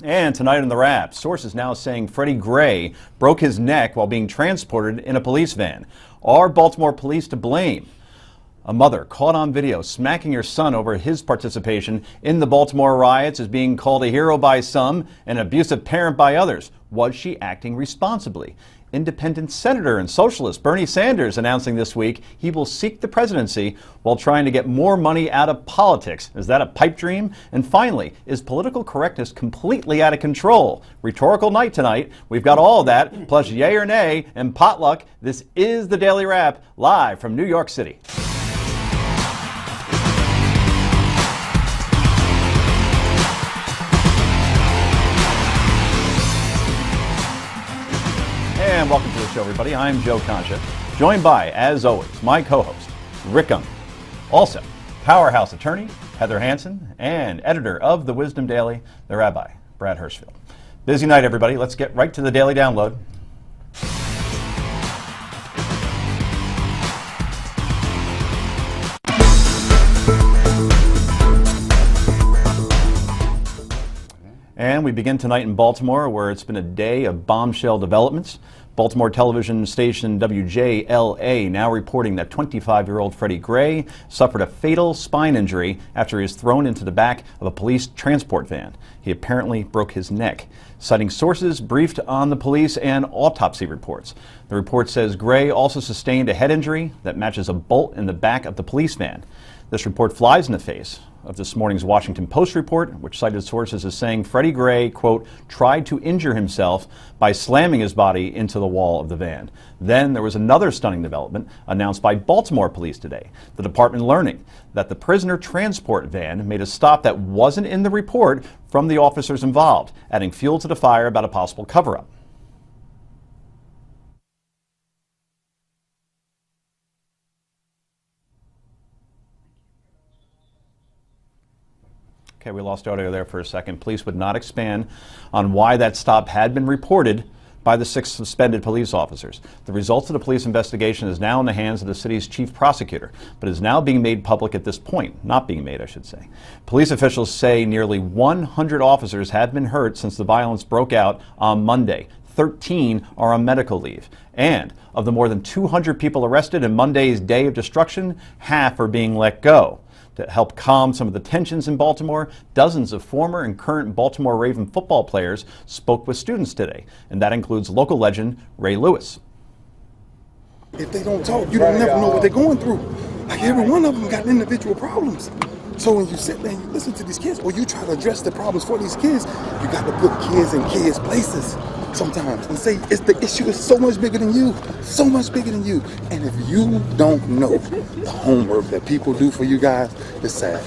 And tonight in the wrap, sources now saying Freddie Gray broke his neck while being transported in a police van. Are Baltimore police to blame? A mother caught on video smacking her son over his participation in the Baltimore riots is being called a hero by some, an abusive parent by others. Was she acting responsibly? Independent Senator and Socialist Bernie Sanders announcing this week he will seek the presidency while trying to get more money out of politics. Is that a pipe dream? And finally, is political correctness completely out of control? Rhetorical night tonight. We've got all of that, plus yay or nay and potluck. This is the Daily Wrap, live from New York City. And welcome to the show, everybody. I'm Joe Concha, joined by, as always, my co-host, Rick Gumby. Also, powerhouse attorney, Heather Hansen, and editor of the Wisdom Daily, the Rabbi, Brad Hirschfield. Busy night, everybody. Let's get right to the Daily Download. And we begin tonight in Baltimore, where it's been a day of bombshell developments. Baltimore television station WJLA now reporting that 25-year-old Freddie Gray suffered a fatal spine injury after he was thrown into the back of a police transport van. He apparently broke his neck, citing sources briefed on the police and autopsy reports. The report says Gray also sustained a head injury that matches a bolt in the back of the police van. This report flies in the face of this morning's Washington Post report, which cited sources as saying Freddie Gray, quote, tried to injure himself by slamming his body into the wall of the van. Then there was another stunning development announced by Baltimore police today. The department learning that the prisoner transport van made a stop that wasn't in the report from the officers involved, adding fuel to the fire about a possible cover-up. Okay, we lost audio there for a second. Police would not expand on why that stop had been reported by the 6 suspended police officers. The results of the police investigation is now in the hands of the city's chief prosecutor, but is now being made public at this point. Not being made, I should say. Police officials say nearly 100 officers have been hurt since the violence broke out on Monday. 13 are on medical leave. And of the more than 200 people arrested in Monday's day of destruction, half are being let go. To help calm some of the tensions in Baltimore, dozens of former and current Baltimore Raven football players spoke with students today, and that includes local legend Ray Lewis. If they don't talk, you don't never know what they're going through. Like every one of them got individual problems. So when you sit there and you listen to these kids, or you try to address the problems for these kids, you got to put kids in kids' places sometimes and say, the issue is so much bigger than you, so much bigger than you. And if you don't know the homework that people do for you guys, it's sad.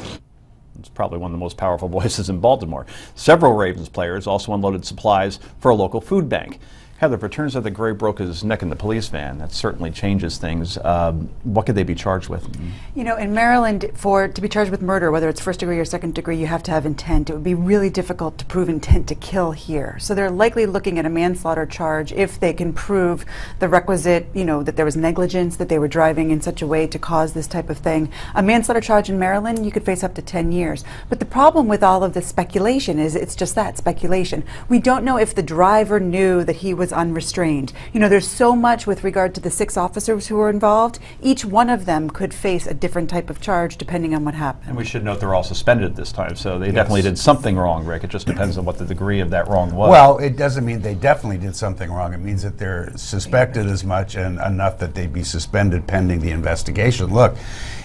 It's probably one of the most powerful voices in Baltimore. Several Ravens players also unloaded supplies for a local food bank. Heather, if it turns out that Gray broke his neck in the police van, that certainly changes things. What could they be charged with? You know, in Maryland, to be charged with murder, whether it's first degree or second degree, you have to have intent. It would be really difficult to prove intent to kill here. So they're likely looking at a manslaughter charge if they can prove the requisite, you know, that there was negligence, that they were driving in such a way to cause this type of thing. A manslaughter charge in Maryland, you could face up to 10 years. But the problem with all of this speculation is it's just that, speculation. We don't know if the driver knew that he was unrestrained. You know, there's so much with regard to the 6 officers who were involved. Each one of them could face a different type of charge depending on what happened. And we should note they're all suspended at this time, so they definitely did something wrong, Rick. It just depends on what the degree of that wrong was. Well, it doesn't mean they definitely did something wrong. It means that they're suspected as much and enough that they'd be suspended pending the investigation. Look,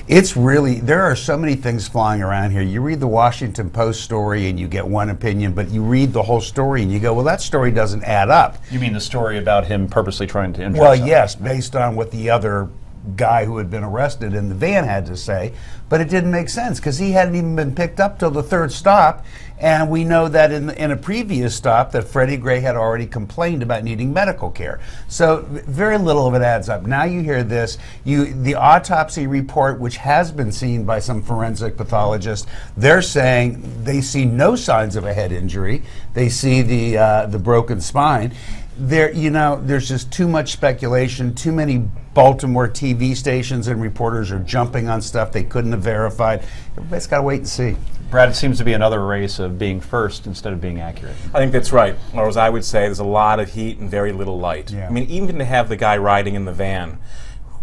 it's really, there are so many things flying around here. You read the Washington Post story and you get one opinion, but you read the whole story and you go, well, that story doesn't add up. You mean the story about him purposely trying to injure Well, himself? yes, based on what the other guy who had been arrested in the van had to say, but it didn't make sense because he hadn't even been picked up till the 3rd stop, and we know that in a previous stop that Freddie Gray had already complained about needing medical care. So very little of it adds up. Now you hear this, the autopsy report, which has been seen by some forensic pathologists, they're saying they see no signs of a head injury. They see the broken spine. There's just too much speculation. Too many Baltimore TV stations and reporters are jumping on stuff they couldn't have verified. Everybody's got to wait and see. Brad, it seems to be another race of being first instead of being accurate. I think that's right. Or as I would say, there's a lot of heat and very little light. Yeah. I mean, even to have the guy riding in the van,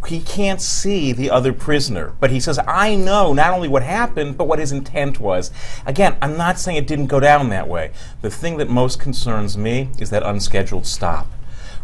he can't see the other prisoner, but he says, I know not only what happened, but what his intent was. Again, I'm not saying it didn't go down that way. The thing that most concerns me is that unscheduled stop.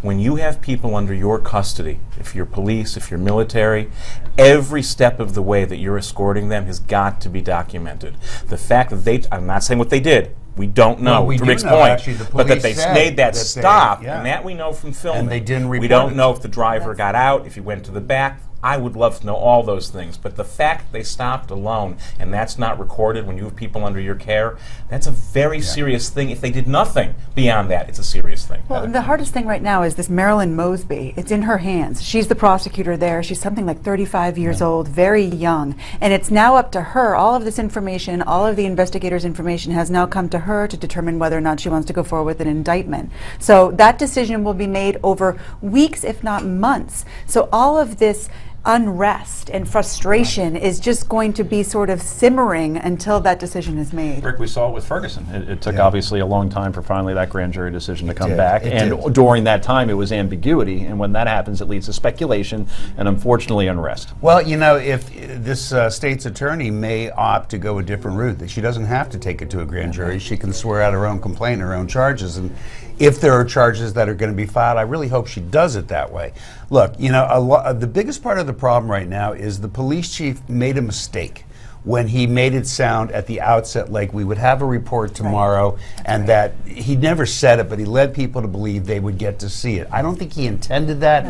When you have people under your custody, if you're police, if you're military, every step of the way that you're escorting them has got to be documented. The fact that I'm not saying what they did, we don't know, Well, we to do Rick's know, point, actually, the but that police they said made that that they- stop, yeah. and that we know from filming. And they didn't We report don't it. know if the driver got out, if he went to the back. I would love to know all those things, but the fact they stopped alone and that's not recorded when you have people under your care, that's a very serious thing. If they did nothing beyond that, it's a serious thing. Well, the hardest thing right now is this Marilyn Mosby. It's in her hands. She's the prosecutor there. She's something like 35 years old, very young. And it's now up to her. All of this information, all of the investigators' information has now come to her to determine whether or not she wants to go forward with an indictment. So that decision will be made over weeks, if not months. So all of this unrest and frustration is just going to be sort of simmering until that decision is made. Rick, we saw it with Ferguson. It took Yeah. obviously a long time for finally that grand jury decision to come did. back. It And did. during that time, it was ambiguity. And when that happens, it leads to speculation and unfortunately unrest. Well, you know, if this state's attorney may opt to go a different route, that she doesn't have to take it to a grand jury. She can swear out her own complaint, her own charges. And if there are charges that are going to be filed, I really hope she does it that way. Look, you know, the biggest part of the problem right now is the police chief made a mistake when he made it sound at the outset like we would have a report tomorrow, and that he never said it, but he led people to believe they would get to see it. I don't think he intended that,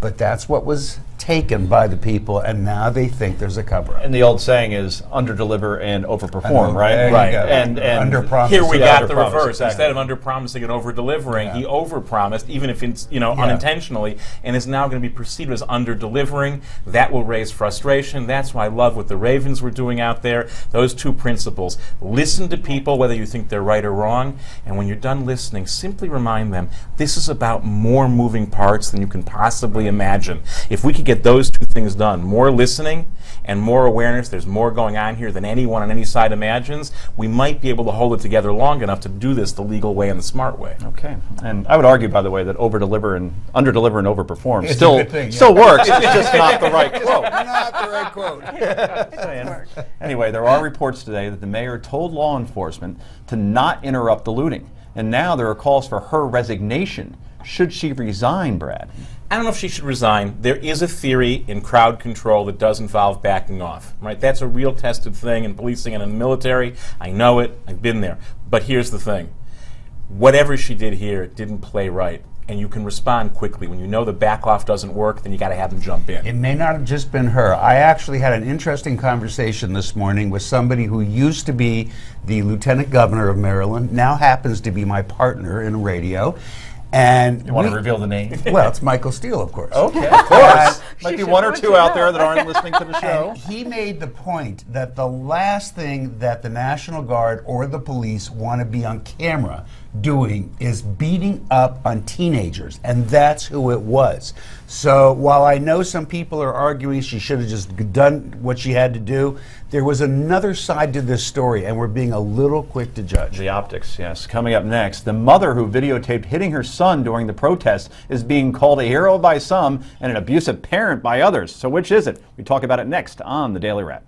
but that's what was taken by the people, and now they think there's a cover-up. And the old saying is under-deliver and over-perform, And right? there you Right. go. And Under-promise. Here we Yeah, got the under-promise, reverse. exactly. Instead of under-promising and over-delivering, Yeah. he over-promised, even if it's, Yeah. unintentionally, and is now going to be perceived as under-delivering. That will raise frustration. That's why I love what the Ravens were doing out there. Those two principles. Listen to people, whether you think they're right or wrong, and when you're done listening, simply remind them, this is about more moving parts than you can possibly imagine. If we could get those two things done, more listening and more awareness, there's more going on here than anyone on any side imagines, we might be able to hold it together long enough to do this the legal way and the smart way. Okay. And I would argue, by the way, that over-deliver and under-deliver and over-perform It's a still good thing, yeah. still works. It's just not the right quote. Not the right quote. Anyway, there are reports today that the mayor told law enforcement to not interrupt the looting. And now there are calls for her resignation. Should she resign, Brad? I don't know if she should resign. There is a theory in crowd control that does involve backing off, right? That's a real tested thing in policing and in the military. I know it. I've been there. But here's the thing. Whatever she did here didn't play right. And you can respond quickly. When you know the back off doesn't work, then you got to have them jump in. It may not have just been her. I actually had an interesting conversation this morning with somebody who used to be the lieutenant governor of Maryland, now happens to be my partner in radio. And You want to reveal the name? Well, it's Michael Steele, of course. Okay, of course. Might be one or two out there that aren't listening to the show. And he made the point that the last thing that the National Guard or the police want to be on camera doing is beating up on teenagers, and that's who it was. So while I know some people are arguing she should have just done what she had to do, there was another side to this story, and we're being a little quick to judge. The optics, yes. Coming up next, the mother who videotaped hitting her son during the protest is being called a hero by some and an abusive parent by others. So which is it? We talk about it next on The Daily Wrap.